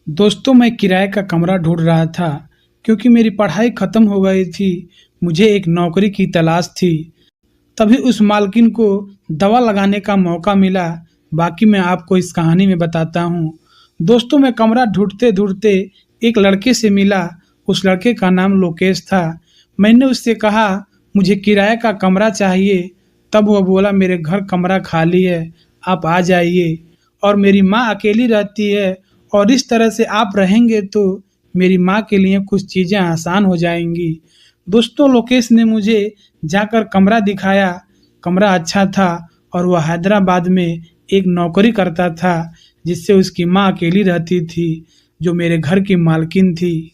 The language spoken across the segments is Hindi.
दोस्तों मैं किराए का कमरा ढूंढ रहा था क्योंकि मेरी पढ़ाई खत्म हो गई थी। मुझे एक नौकरी की तलाश थी। तभी उस मालकिन को दवा लगाने का मौका मिला। बाकी मैं आपको इस कहानी में बताता हूँ। दोस्तों मैं कमरा ढूंढते ढूंढते एक लड़के से मिला। उस लड़के का नाम लोकेश था। मैंने उससे कहा मुझे किराए का कमरा चाहिए। तब वह बोला मेरे घर कमरा खाली है, आप आ जाइए। और मेरी माँ अकेली रहती है और इस तरह से आप रहेंगे तो मेरी माँ के लिए कुछ चीज़ें आसान हो जाएंगी। दोस्तों लोकेश ने मुझे जाकर कमरा दिखाया। कमरा अच्छा था और वह हैदराबाद में एक नौकरी करता था जिससे उसकी माँ अकेली रहती थी, जो मेरे घर की मालकिन थी।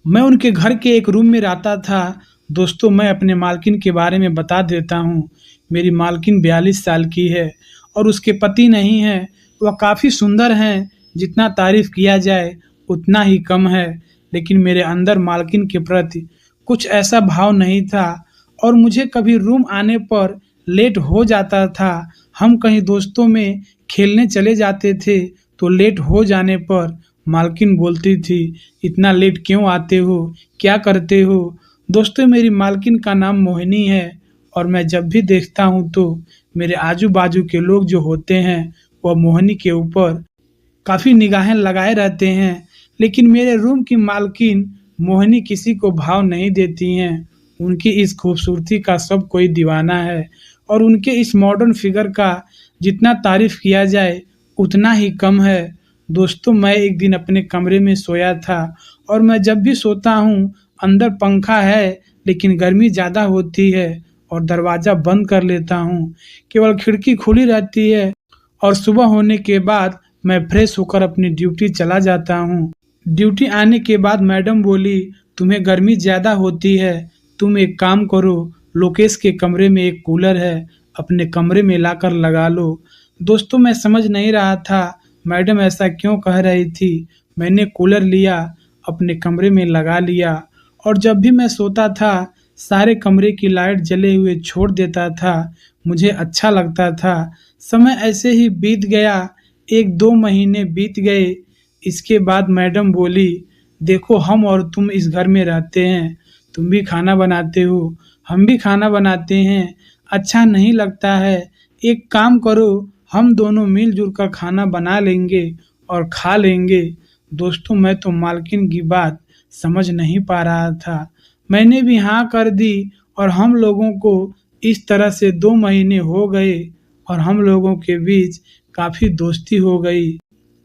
मैं उनके घर के एक रूम में रहता था। दोस्तों मैं अपने मालकिन के बारे में बता देता हूँ। मेरी मालकिन 42 साल की है और उसके पति नहीं है। वह काफ़ी सुंदर हैं, जितना तारीफ किया जाए उतना ही कम है। लेकिन मेरे अंदर मालकिन के प्रति कुछ ऐसा भाव नहीं था और मुझे कभी रूम आने पर लेट हो जाता था। हम कहीं दोस्तों में खेलने चले जाते थे तो लेट हो जाने पर मालकिन बोलती थी, इतना लेट क्यों आते हो, क्या करते हो। दोस्तों मेरी मालकिन का नाम मोहिनी है और मैं जब भी देखता हूँ तो मेरे आजू बाजू के लोग जो होते हैं वह मोहिनी के ऊपर काफ़ी निगाहें लगाए रहते हैं। लेकिन मेरे रूम की मालकिन मोहिनी किसी को भाव नहीं देती हैं। उनकी इस खूबसूरती का सब कोई दीवाना है और उनके इस मॉडर्न फिगर का जितना तारीफ किया जाए उतना ही कम है। दोस्तों मैं एक दिन अपने कमरे में सोया था और मैं जब भी सोता हूँ अंदर पंखा है लेकिन गर्मी ज़्यादा होती है और दरवाज़ा बंद कर लेता हूँ। केवल खिड़की खुली रहती है और सुबह होने के बाद मैं फ्रेश होकर अपनी ड्यूटी चला जाता हूँ। ड्यूटी आने के बाद मैडम बोली, तुम्हें गर्मी ज़्यादा होती है, तुम एक काम करो, लोकेश के कमरे में एक कूलर है, अपने कमरे में लाकर लगा लो। दोस्तों मैं समझ नहीं रहा था मैडम ऐसा क्यों कह रही थी। मैंने कूलर लिया, अपने कमरे में लगा लिया और जब भी मैं सोता था सारे कमरे की लाइट जले हुए छोड़ देता था। मुझे अच्छा लगता था। समय ऐसे ही बीत गया। 1-2 महीने बीत गए। इसके बाद मैडम बोली, देखो हम और तुम इस घर में रहते हैं, तुम भी खाना बनाते हो, हम भी खाना बनाते हैं, अच्छा नहीं लगता है। एक काम करो, हम दोनों मिलजुल कर खाना बना लेंगे और खा लेंगे। दोस्तों मैं तो मालकिन की बात समझ नहीं पा रहा था। मैंने भी हाँ कर दी और हम लोगों को इस तरह से 2 महीने हो गए और हम लोगों के बीच काफ़ी दोस्ती हो गई।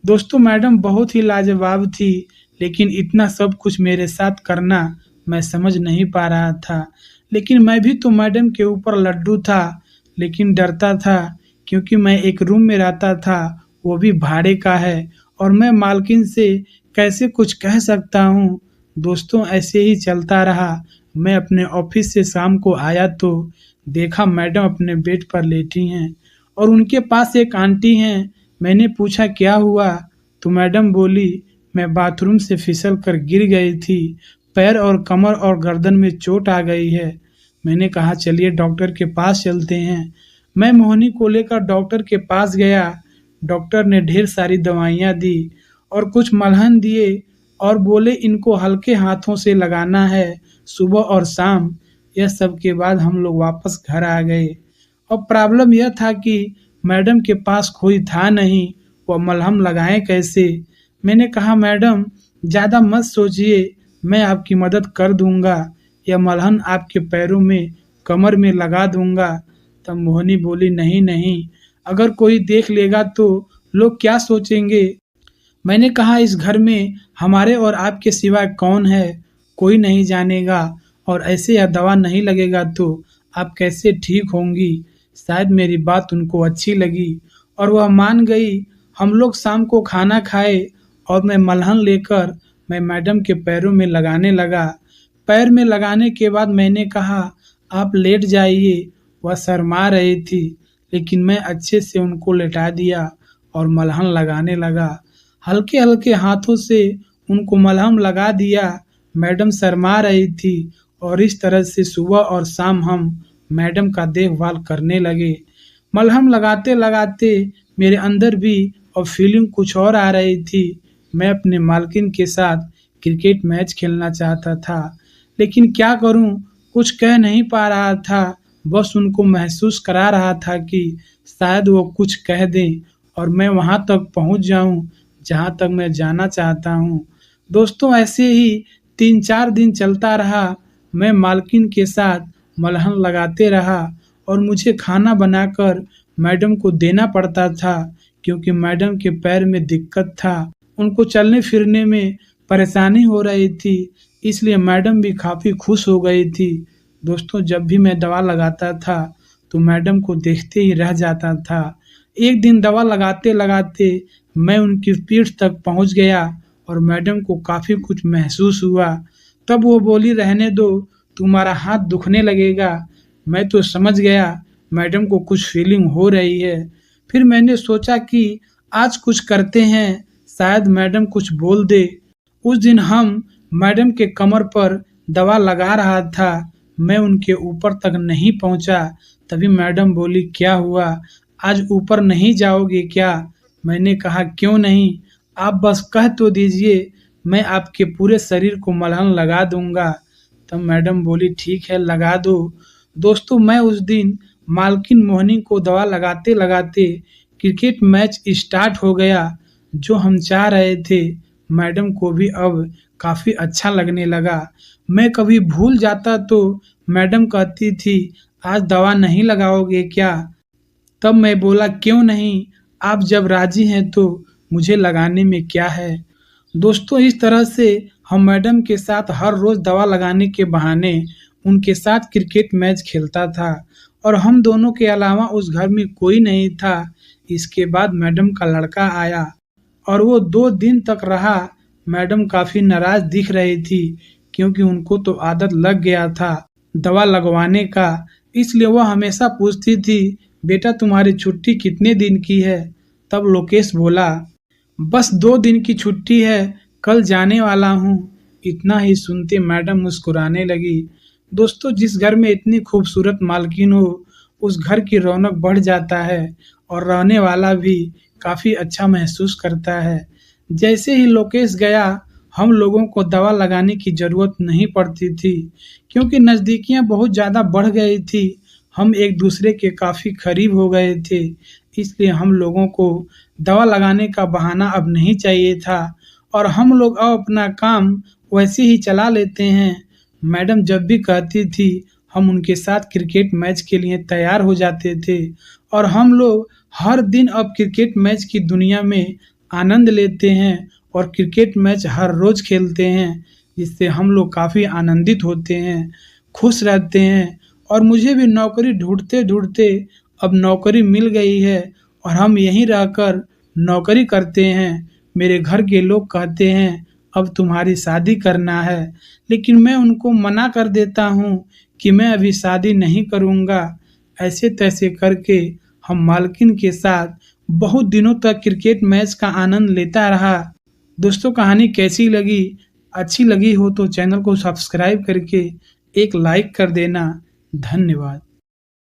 दोस्तों मैडम बहुत ही लाजवाब थी, लेकिन इतना सब कुछ मेरे साथ करना मैं समझ नहीं पा रहा था। लेकिन मैं भी तो मैडम के ऊपर लड्डू था, लेकिन डरता था क्योंकि मैं एक रूम में रहता था, वो भी भाड़े का है और मैं मालकिन से कैसे कुछ कह सकता हूँ। दोस्तों ऐसे ही चलता रहा। मैं अपने ऑफिस से शाम को आया तो देखा मैडम अपने बेड पर लेटी हैं और उनके पास एक आंटी हैं। मैंने पूछा क्या हुआ, तो मैडम बोली मैं बाथरूम से फिसल कर गिर गई थी, पैर और कमर और गर्दन में चोट आ गई है। मैंने कहा चलिए डॉक्टर के पास चलते हैं। मैं मोहिनी को लेकर डॉक्टर के पास गया। डॉक्टर ने ढेर सारी दवाइयाँ दी और कुछ मलहम दिए और बोले इनको हल्के हाथों से लगाना है सुबह और शाम। यह सब के बाद हम लोग वापस घर आ गए। और प्रॉब्लम यह था कि मैडम के पास कोई था नहीं, वह मलहम लगाएं कैसे। मैंने कहा मैडम ज़्यादा मत सोचिए, मैं आपकी मदद कर दूंगा, यह मलहम आपके पैरों में कमर में लगा दूंगा। तब मोहिनी बोली नहीं नहीं, अगर कोई देख लेगा तो लोग क्या सोचेंगे। मैंने कहा इस घर में हमारे और आपके सिवाय कौन है, कोई नहीं जानेगा और ऐसे यह दवा नहीं लगेगा तो आप कैसे ठीक होंगी। शायद मेरी बात उनको अच्छी लगी और वह मान गई। हम लोग शाम को खाना खाए और मैं मलहम लेकर मैं मैडम के पैरों में लगाने लगा। पैर में लगाने के बाद मैंने कहा आप लेट जाइए। वह शर्मा रही थी, लेकिन मैं अच्छे से उनको लेटा दिया और मलहम लगाने लगा। हल्के हल्के हाथों से उनको मलहम लगा दिया। मैडम शर्मा रही थी और इस तरह से सुबह और शाम हम मैडम का देखभाल करने लगे। मलहम लगाते लगाते मेरे अंदर भी और फीलिंग कुछ और आ रही थी। मैं अपने मालकिन के साथ क्रिकेट मैच खेलना चाहता था, लेकिन क्या करूं, कुछ कह नहीं पा रहा था। बस उनको महसूस करा रहा था कि शायद वो कुछ कह दें और मैं वहां तक पहुंच जाऊं जहां तक मैं जाना चाहता हूं। दोस्तों, ऐसे ही 3-4 दिन चलता रहा। मैं मालकिन के साथ मलहम लगाते रहा और मुझे खाना बनाकर मैडम को देना पड़ता था, क्योंकि मैडम के पैर में दिक्कत था। उनको चलने फिरने में परेशानी हो रही थी, इसलिए मैडम भी काफ़ी खुश हो गई थी। दोस्तों, जब भी मैं दवा लगाता था तो मैडम को देखते ही रह जाता था। एक दिन दवा लगाते-लगाते मैं उनकी पीठ तक पहुंच गया और मैडम को काफ़ी कुछ महसूस हुआ। तब वो बोली, रहने दो, तुम्हारा हाथ दुखने लगेगा। मैं तो समझ गया मैडम को कुछ फीलिंग हो रही है। फिर मैंने सोचा कि आज कुछ करते हैं, शायद मैडम कुछ बोल दे। उस दिन हम मैडम के कमर पर दवा लगा रहा था। मैं उनके ऊपर तक नहीं पहुंचा, तभी मैडम बोली, क्या हुआ, आज ऊपर नहीं जाओगे क्या? मैंने कहा, क्यों नहीं, आप बस कह तो दीजिए, मैं आपके पूरे शरीर को मलहम लगा दूंगा। तब मैडम बोली, ठीक है, लगा दो। दोस्तों, मैं उस दिन मालकिन मोहिनी को दवा लगाते लगाते क्रिकेट मैच स्टार्ट हो गया। जो हम चाह रहे थे, मैडम को भी अब काफ़ी अच्छा लगने लगा। मैं कभी भूल जाता तो मैडम कहती थी, आज दवा नहीं लगाओगे क्या? तब मैं बोला, क्यों नहीं, आप जब राजी हैं तो मुझे लगाने में क्या है। दोस्तों, इस तरह से हम मैडम के साथ हर रोज़ दवा लगाने के बहाने उनके साथ क्रिकेट मैच खेलता था और हम दोनों के अलावा उस घर में कोई नहीं था। इसके बाद मैडम का लड़का आया और वो 2 दिन तक रहा। मैडम काफ़ी नाराज़ दिख रही थी, क्योंकि उनको तो आदत लग गया था दवा लगवाने का। इसलिए वो हमेशा पूछती थी, बेटा तुम्हारी छुट्टी कितने दिन की है? तब लोकेश बोला, बस 2 दिन की छुट्टी है, कल जाने वाला हूँ। इतना ही सुनते मैडम मुस्कुराने लगी। दोस्तों, जिस घर में इतनी खूबसूरत मालकिन हो, उस घर की रौनक बढ़ जाता है और रहने वाला भी काफ़ी अच्छा महसूस करता है। जैसे ही लोकेश गया, हम लोगों को दवा लगाने की ज़रूरत नहीं पड़ती थी, क्योंकि नज़दीकियाँ बहुत ज़्यादा बढ़ गई थी। हम एक दूसरे के काफ़ी करीब हो गए थे, इसलिए हम लोगों को दवा लगाने का बहाना अब नहीं चाहिए था और हम लोग अब अपना काम वैसे ही चला लेते हैं। मैडम जब भी कहती थी, हम उनके साथ क्रिकेट मैच के लिए तैयार हो जाते थे और हम लोग हर दिन अब क्रिकेट मैच की दुनिया में आनंद लेते हैं और क्रिकेट मैच हर रोज़ खेलते हैं, जिससे हम लोग काफ़ी आनंदित होते हैं, खुश रहते हैं। और मुझे भी नौकरी ढूँढते-ढूँढते अब नौकरी मिल गई है और हम यहीं रहकर नौकरी करते हैं। मेरे घर के लोग कहते हैं, अब तुम्हारी शादी करना है, लेकिन मैं उनको मना कर देता हूँ कि मैं अभी शादी नहीं करूँगा। ऐसे-तैसे करके हम मालकिन के साथ बहुत दिनों तक क्रिकेट मैच का आनंद लेता रहा। दोस्तों, कहानी कैसी लगी? अच्छी लगी हो तो चैनल को सब्सक्राइब करके एक लाइक कर देना। धन्यवाद।